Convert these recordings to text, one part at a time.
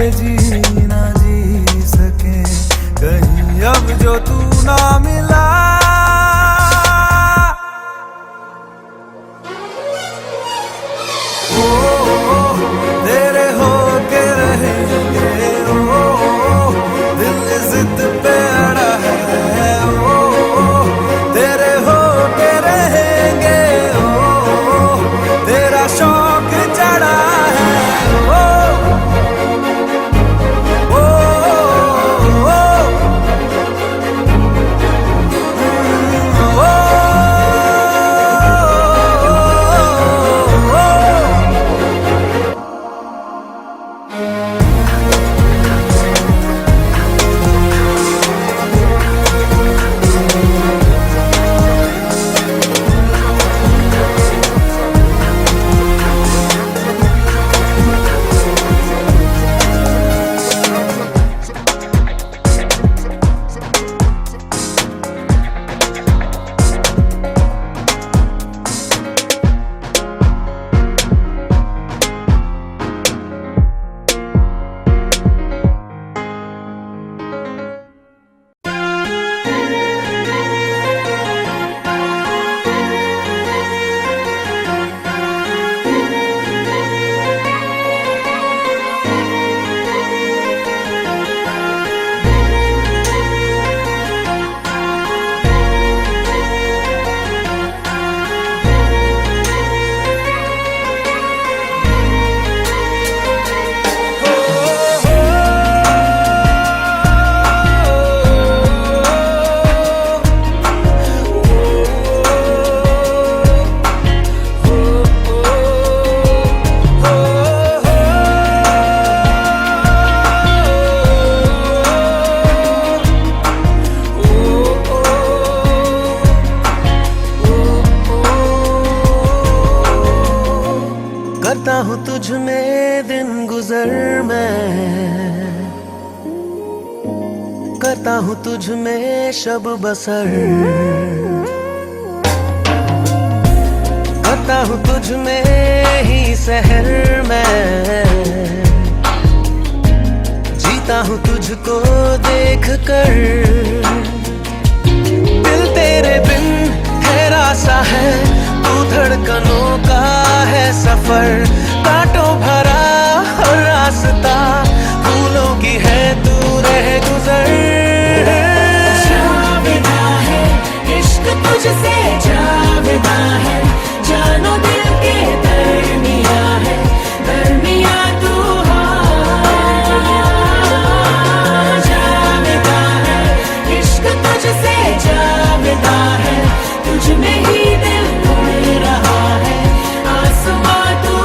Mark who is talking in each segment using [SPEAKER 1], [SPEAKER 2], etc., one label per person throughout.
[SPEAKER 1] जी ना जी सके कहीं अब जो तू ना मिला। तेरे होके रहेंगे दिल जिद पे अड़ा है तेरे होके रहेंगे तेरा शौक चढ़ा है करता हूँ तुझ में दिन गुजर मैं करता हूँ तुझ में शब बसर करता हूँ तुझ में ही सहर मैं जीता हूँ तुझको देख कर दिल तेरे बिन हैरा सा है तू धड़कनों का है सफर कांटों भरा हर रास्ता फूलों की है तू रह गुजर
[SPEAKER 2] जावेदा है इश्क तुझसे जावेदा है जानो दिल के दरमिया है दरमिया तू जावेदा है इश्क तुझसे जावेदा है तुझ में ही दिल उड़ रहा है आसमां तू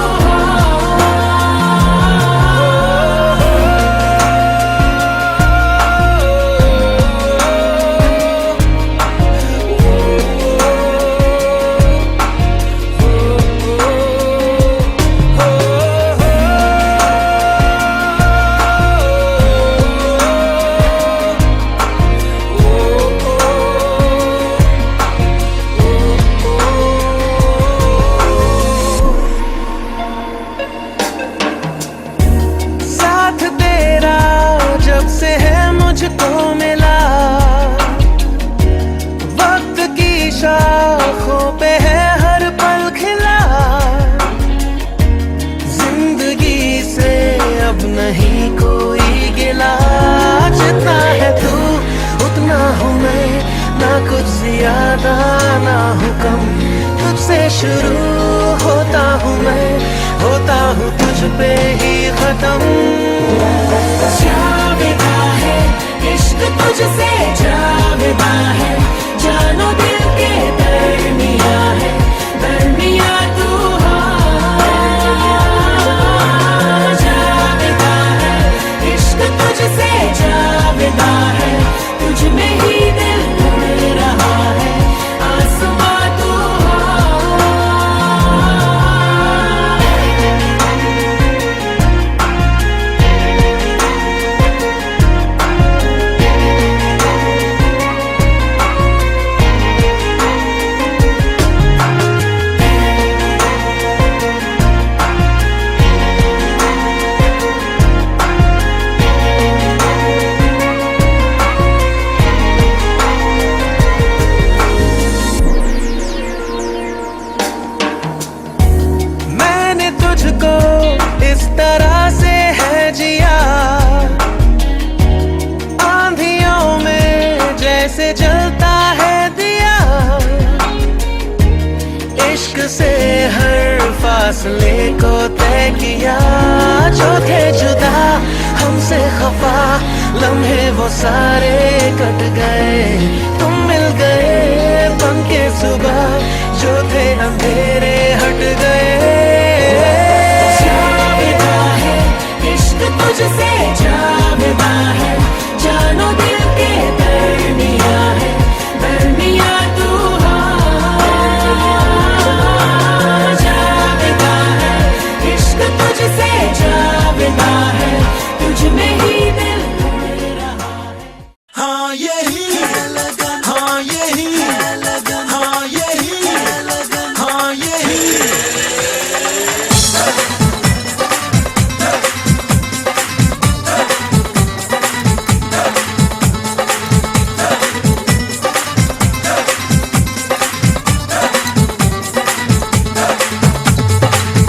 [SPEAKER 1] से है मुझको मिला वक्त की शाखों पे है हर पल खिला जिंदगी से अब नहीं कोई गिला जितना है तू उतना हूँ मैं ना कुछ ज्यादा ना हूँ कम तुझसे शुरू होता हूँ मैं होता हूँ तुझ पे ही खत्म
[SPEAKER 2] जावेदा है इश्क तुझसे जावेदा है जानो दिल के दरमिया है दरमिया तू जावेदा है इश्क तुझसे जावेदा है तुझ में ही दिल उड़ रहा है आसमां तू
[SPEAKER 1] फासले को तय किया, जो थे जुदा हमसे खफा लम्हे वो सारे कट गए, तुम मिल गए बन के सुबह, जो थे अंधेरे हट गए।
[SPEAKER 2] जावेदा है इश्क तुझसे, जावेदा है जानो दिल के दरमिया है, दरमिया तू जावेदा है इश्क तुझसे, जावेदा है तुझ में ही दिल उड़ रहा है।
[SPEAKER 3] हाँ यही है लगन, हाँ यही है लगन, हाँ यही है लगन, हाँ यही।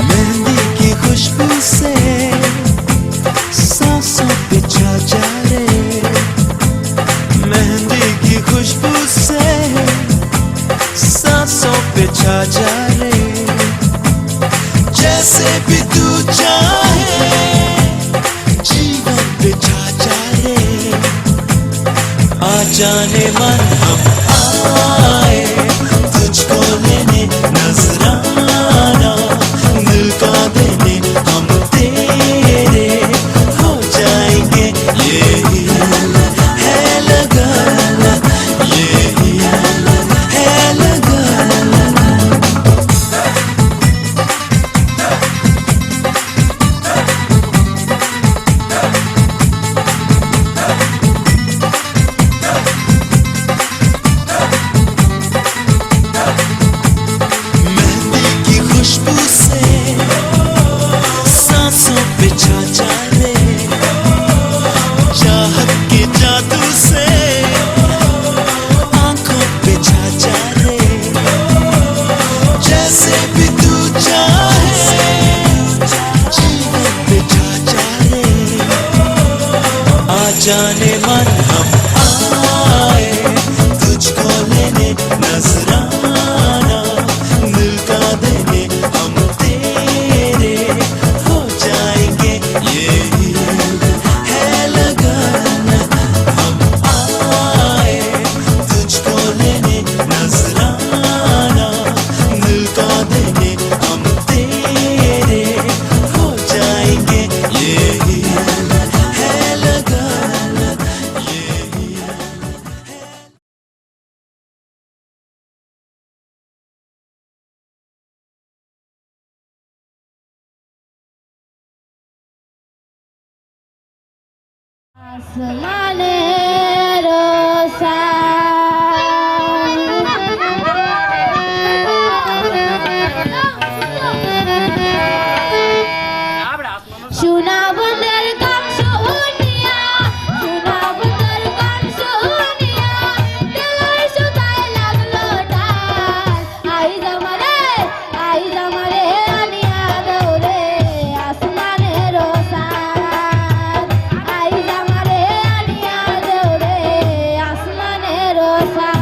[SPEAKER 3] मेहंदी की खुशबू से सांसों पे छा जा रे, मेहंदी की खुशबू से सांसों पे छा जा रे, जैसे भी तू चाहे जीवन पे छा जा रे, आ जाने मन हम आए तुझको लेने, नजराना दिल का देने हम तेरे हो जाएंगे, यही है लगन, यही है लगन। मेहंदी की खुशबू से सांसों पे छा जा रे, चाहत के जादू से आंखों पे छा जा रे, जैसे भी तू चाहे जीवन पे छा जा रे, आ जाने मन हम आए तुझको लेने, नजराना दिल का देने हम तेरे हो जाएंगे, यही है लगन, हम आए तुझको लेने, नजराना दिल का देने हम तेरे हो जाएंगे, यही है लगन, यही है।
[SPEAKER 4] आसमाने रोसा শোনা বন্ধের গান শুনিয়া, শোনা বন্ধের গান শুনিয়া, দিলের সুতায় লাগলো টান, আইজ আমারে আনিয়া দৌড়ে আসমানের রোসান, আইজ আমারে আনিয়া দৌড়ে আসমানের রোসান।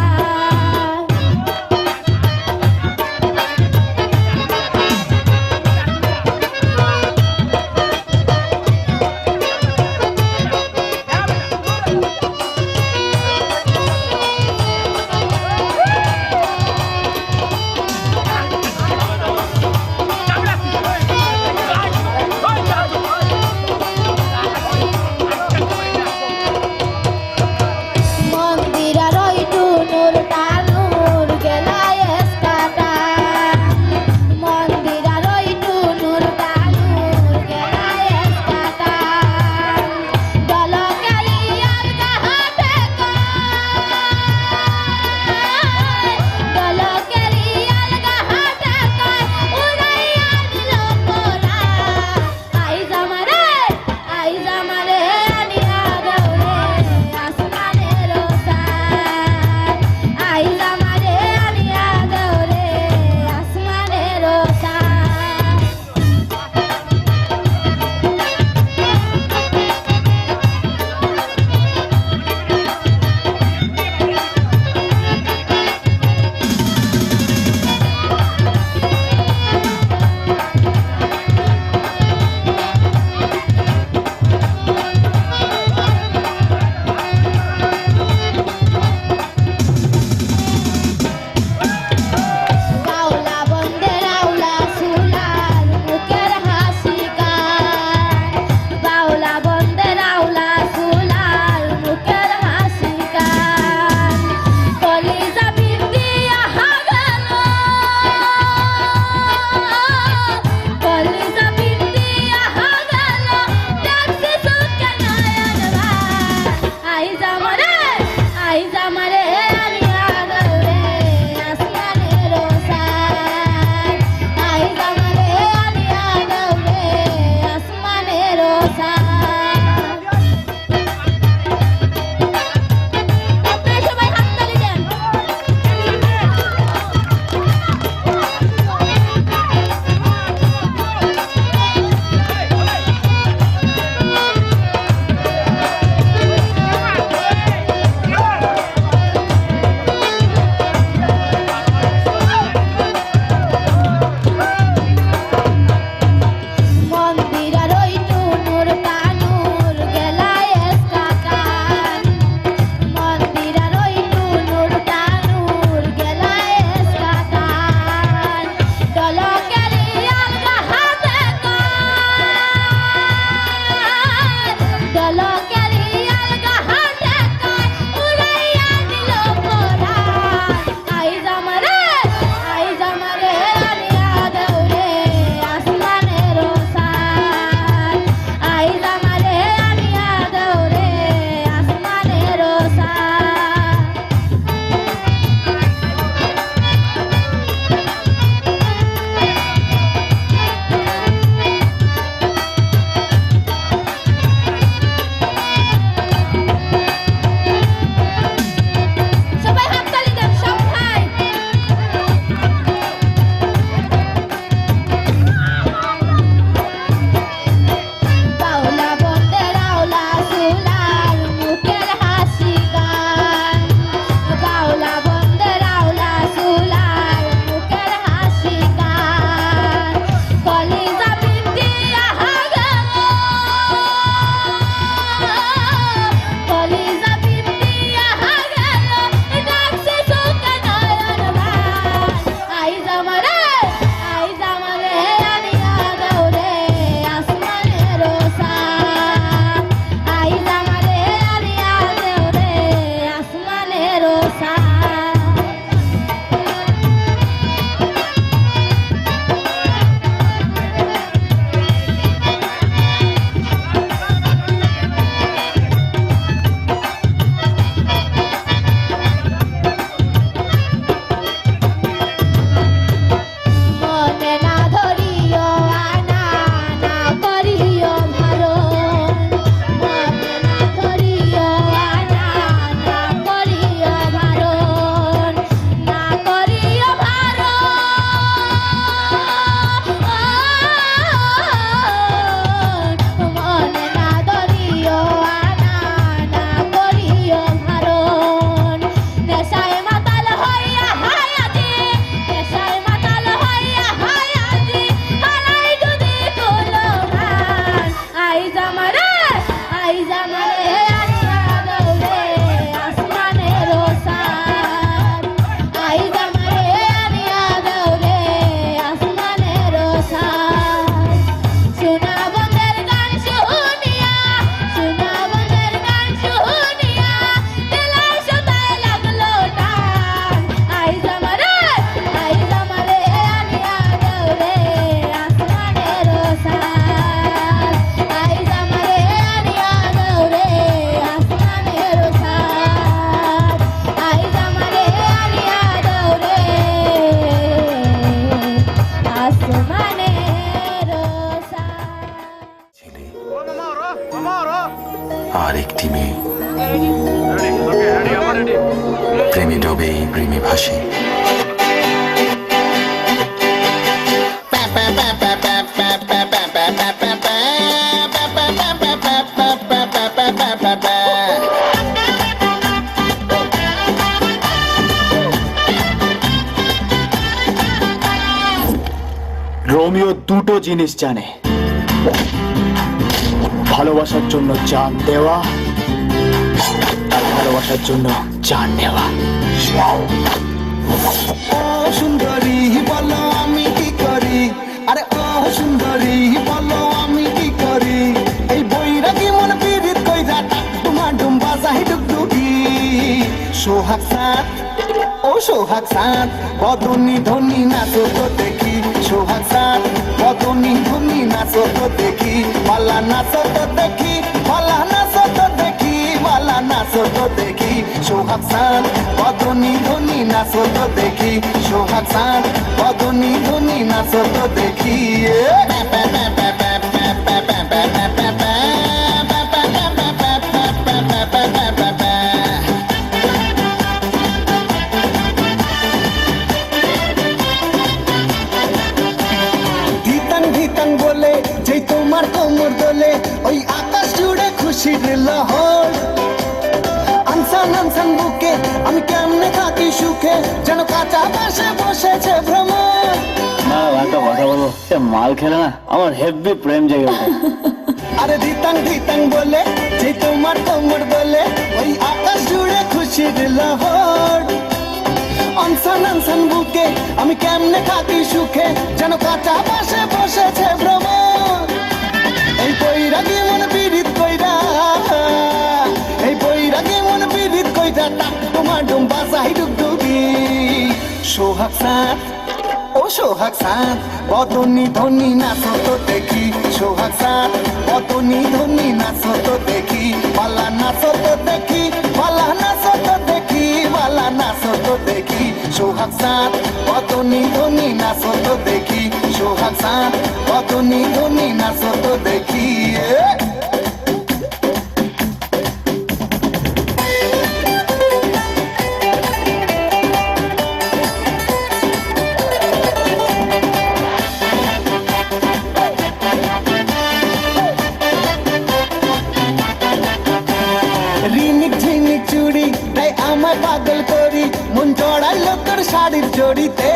[SPEAKER 5] আর একটি মেয়ে প্রেমে ডোবে প্রেমে ভাসে।
[SPEAKER 6] রোমিও দুটো জিনিস জানে, ভালোবাসার জন্য জান দেওয়া আর ভালোবাসার জন্য জান নেওয়া।
[SPEAKER 3] ও সুন্দরী বলো আমি কি করি, আরে ও সুন্দরী বলো আমি কি করি, এই বৈরাগী মন পীড়িত কইরা তোমার ডুম্বা চাহি ডুগডুগি। সোহাগ সাত ও সোহাগ সাত বদনি ধনি নাচো তো দেখি, সোহাগ সাত বদনি ধনি নাচো তো দেখি, পালা নাচো তো দেখি, পালা নাচো তো দেখি, পালা নাচো তো দেখি, সোহাগ সাত বদনি ধনি নাচো তো দেখি, সোহাগ সাত বদনি ধনি নাচো তো দেখি। তোমার কোমর দোলে ওই আকাশ জুড়ে খুশির লহর, আনসান আনসান বুকে আমি কেমনে থাকি সুখে, যেন কাঁচা পাশে বসেছে ভ্রমর।
[SPEAKER 6] না একটা কথা বলবো, মাল খেলে না আমার হেভি প্রেম জেগে ওঠে।
[SPEAKER 3] আরে ধিতাং ধিতাং বলে যে তোমার কোমর দোলে ওই আকাশ জুড়ে খুশির লহর, আনসান আনসান বুকে আমি কেমনে থাকি সুখে, যেন কাঁচা পাশে বসেছে ভ্রমর। এই বৈরাগী মন পীড়িত কইরা, এই বৈরাগী মন পীড়িত কইরা তোমার ডুম্বা চাহি ডুগডুগি। সোহাগ সাত ও সোহাগ সাত বদনি ধনি নাচো তো দেখি, সোহাগ সাত বদনি ধনি নাচো তো দেখি, পালা নাচো তো দেখি, পালা নাচো তো দেখি, পালা নাচো তো দেখি, সোহাগ সাত বদনি ধনি নাচো তো দেখি, সোহাগ সাত বদনি ধনি নাচো তো দেখি। রিনিক ঝিনিক চুড়ি তাই আমায় পাগল করি, মন জড়াইল তোর শাড়ির জড়িতে,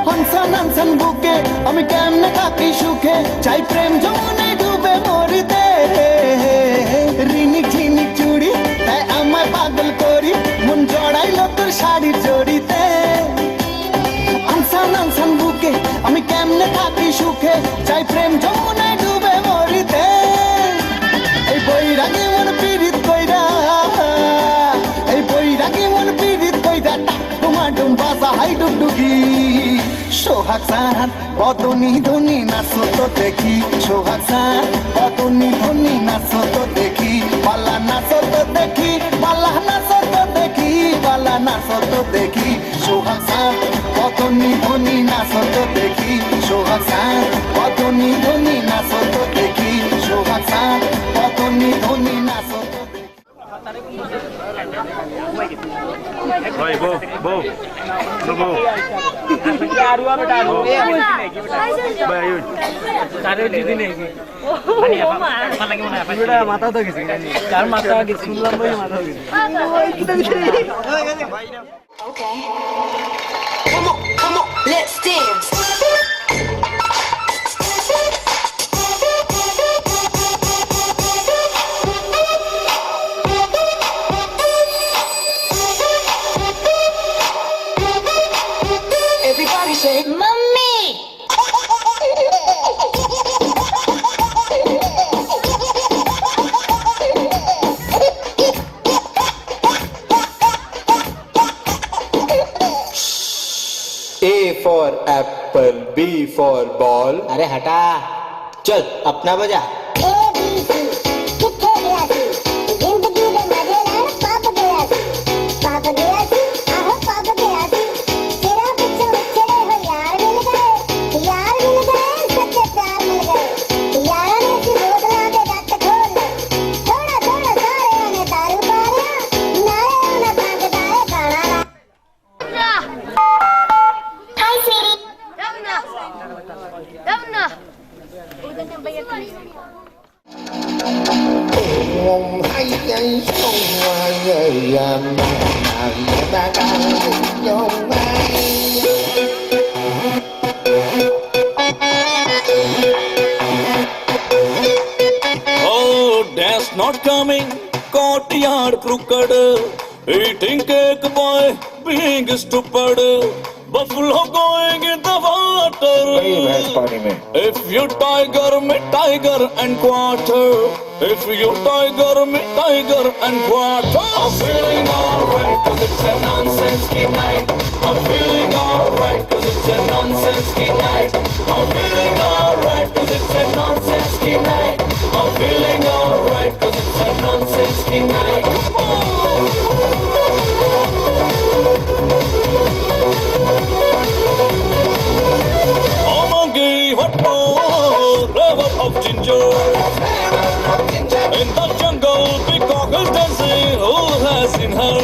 [SPEAKER 3] হনসান হনসান বুকে আমি কেমনে থাকি সুখে, চাই প্রেম যমুনায় ডুবে মরিতে। রিনিক ঝিনিক চুড়ি তাই আমায় পাগল করি, মন জড়াইল তোর শাড়ির জড়িতে, হনসান হনসান বুকে আমি কেমনে থাকি সুখে, চাই প্রেম যমুনায় ডুবে মরিতে। এই বৈরাগী মন পীড়িত কইরা, এই বৈরাগী মন পীড়িত কইরা তোমার ডুম্বা চাহি ডুগডুগি। সোহাগ সাত বদনি ধনি নাচো তো দেখি, সোহাগ সাত বদনি ধনি নাচো তো দেখি, পালা নাচো তো দেখি, পালা নাচো তো দেখি, পালা নাচো তো দেখি, সোহাগ সাত বদনি ধনি নাচো তো দেখি, সোহাগ সাত বদনি ধনি নাচো তো দেখি, সোহাগ সাত বদনি ধনি নাচো তো দেখি।
[SPEAKER 7] Oi, bo, bo, no bo. Bay yun. Karo dito na eh. Ani apa? Malaki mo na apa? Sudah mata to gisi. Kar mata gisi. Sulam boy mata gisi. Kita bisa.
[SPEAKER 2] Okay. Come on, let's dance. Everybody say,
[SPEAKER 4] Mummy!
[SPEAKER 8] A for apple, B for ball. अरे हटा, चल अपना बजा।
[SPEAKER 4] यार मिल गए, सच्चे प्यार मिल गए, यार ने सी बोतला के
[SPEAKER 9] Oh, that's not coming. Courtyard crooked. Eating cake boy, being stupid. Buffalo going in the water. If you tiger me tiger and quarter. If you tiger me tiger and quarter. I'm feeling alright cause it's a nonsense night. I'm feeling alright cause it's a nonsense night. I'm feeling alright cause it's a nonsense night. I'm feeling alright cause it's a nonsense night. I'm a gay hot river of ginger. In the jungle, peacock is dancing. Who has seen her?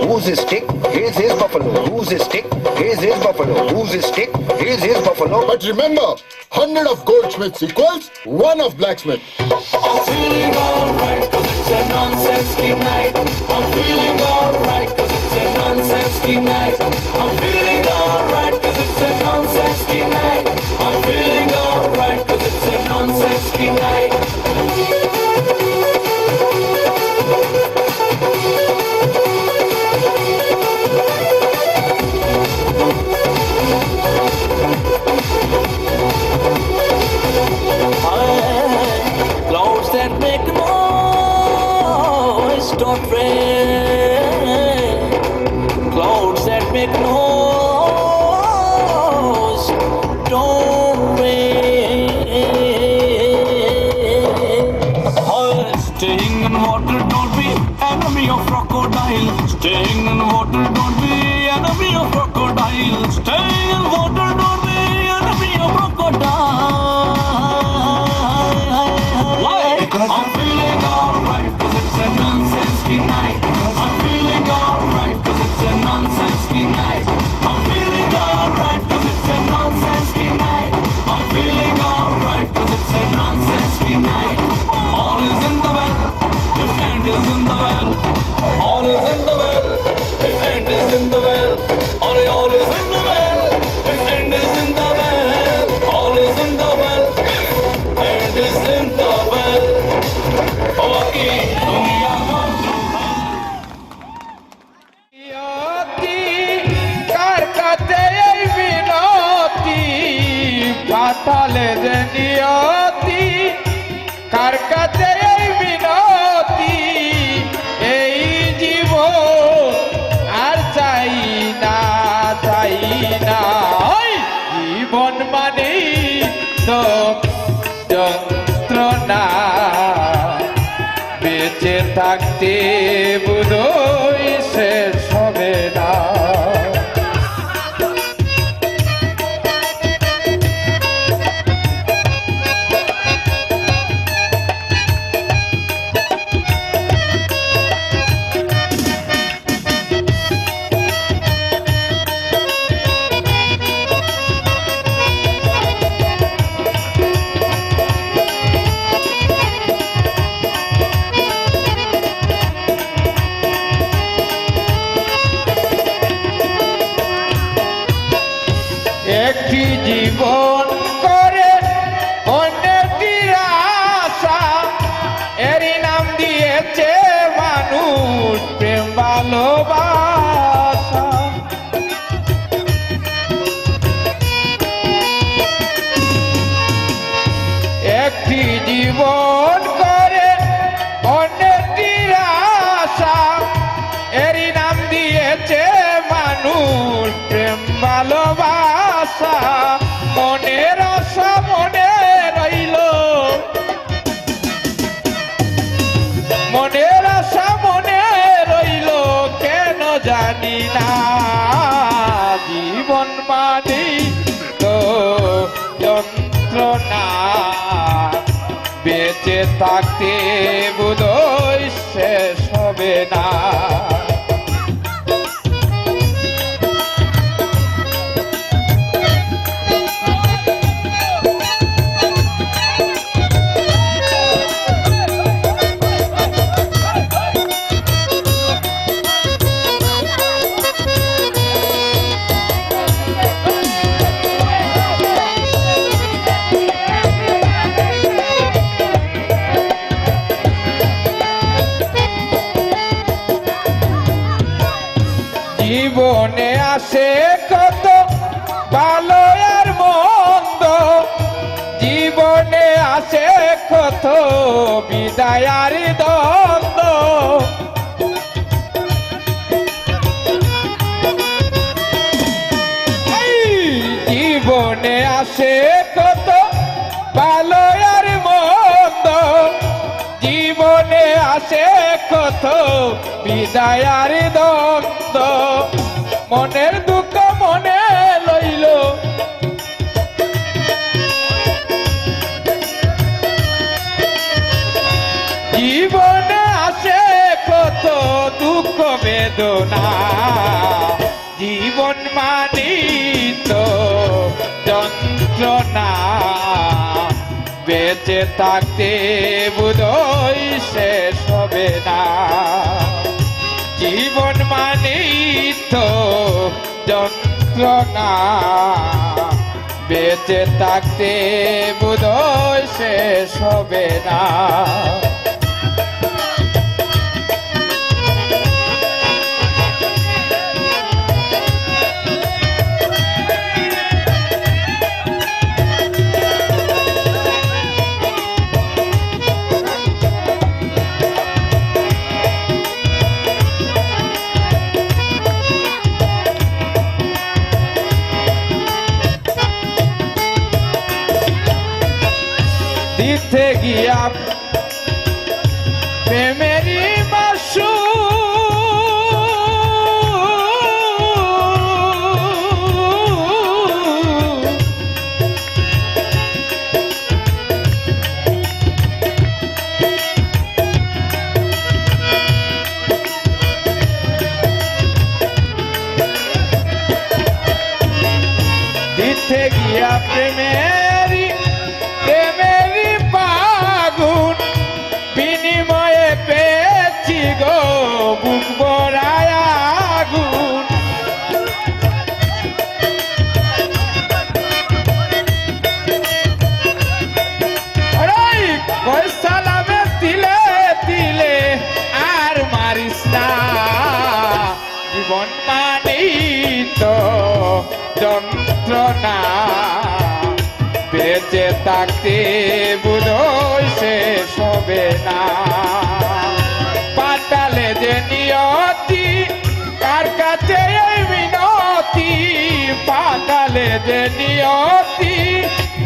[SPEAKER 10] Who's his stick? Here's his buffalo. Who's his stick? Here's his buffalo. Who's his stick? Here's his buffalo.
[SPEAKER 11] But remember, 100 of goldsmiths equals 1 of blacksmith.
[SPEAKER 9] I'm feeling alright cause it's a nonsense night. I'm feeling alright cause it's a nonsense night. I'm feeling alright cause it's a nonsense night. I'm feeling alright cause it's a nonsense night. Clouds that make noise don't rain. Clouds that make noise don't rain. Staying in water don't be enemy of crocodile. Staying in water don't be enemy of crocodile. Staying in water don't be enemy of crocodile. I'm feeling alright cause it's a nonsense night. I'm feeling alright cause it's a nonsense night. I'm feeling alright cause it's a nonsense night. I'm feeling alright cause it's a nonsense night. All is in the well, the hand is in the well. All is in the well, the hand is in the well. All is in the well, the hand is in the well. All is in the well, hand is in the well.
[SPEAKER 12] পাতালে যে নিয়তি কার কাছে এই বিনতি এই জীবন আর চাই না ওই জীবন মানে তো যন্ত্রণা বেঁচে থাকতে বুঝোই শেষ হবে না। একটি জীবন করে অন্যটির আশা এরই নাম দিয়েছে মানুষ প্রেম ভালোবাসা। একটি জীবন করে অন্যটির আশা এরই নাম দিয়েছে মানুষ প্রেম ভালোবাসা। মনের আশা মনে রইল, মনের আশা মনে রইল কেন জানি না। জীবন মানে তো যন্ত্রণা বেঁচে থাকতে বোধহয় শেষ হবে না। আসে কত ভালো আর মন্দ, জীবনে আসে কত বিদায় আর দ্বন্দ্ব। জীবনে আসে কত ভালো আর মন্দ, জীবনে আসে কত বিদায় আর দ্বন্দ্ব। মনের দুঃখ মনে লইল, জীবনে আসে কত দুঃখ বেদনা, জীবন মানি তো যন্ত্রণা, বেঁচে থাকতে বোধহয় শেষ হবে না। জীবন মানি তো যন্ত্রণা, বেঁচে থাকতে বোধহয় শেষ হবে না। দিতে গিয়া প্রেমেরই মাসু, দিতে গিয়া প্রেমেরই পাগুন, বিনিময়ে পেয়েছি গো বুক ভরায় আগুন। সালামে তিলে তিলে আর মারিস না, জীবন মানি তো যন্ত্রণা, বেঁচে থাকতে বোধহয় শেষ হবে না। পাতালে যে নিয়তি, কার কাছে এই মিনতি, পাতালে যে নিয়তি,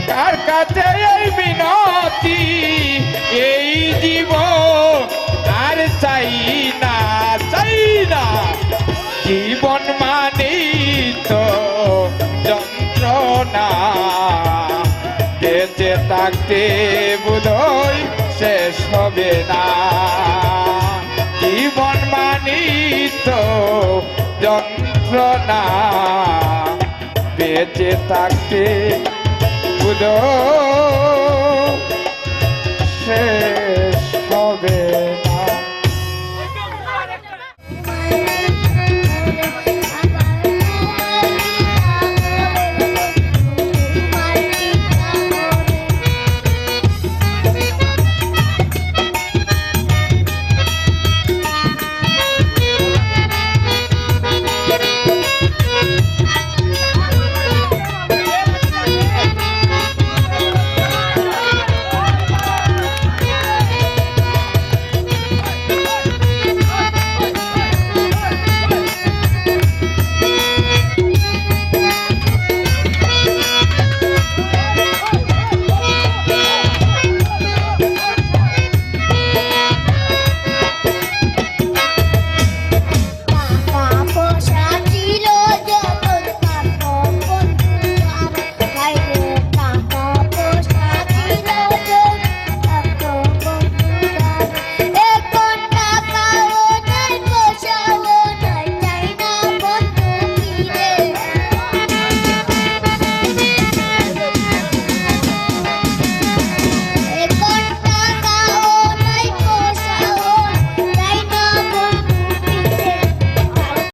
[SPEAKER 12] কার কাছে এই মিনতি। এই জীবন আর চাই না, চাই না, জীবন মানি তো যন্ত্রণা, বেঁচে থাকতে বোধহয় শেষ হবে না। জীবন মানি তো যন্ত্রণা, বেঁচে থাকতে বোধহয়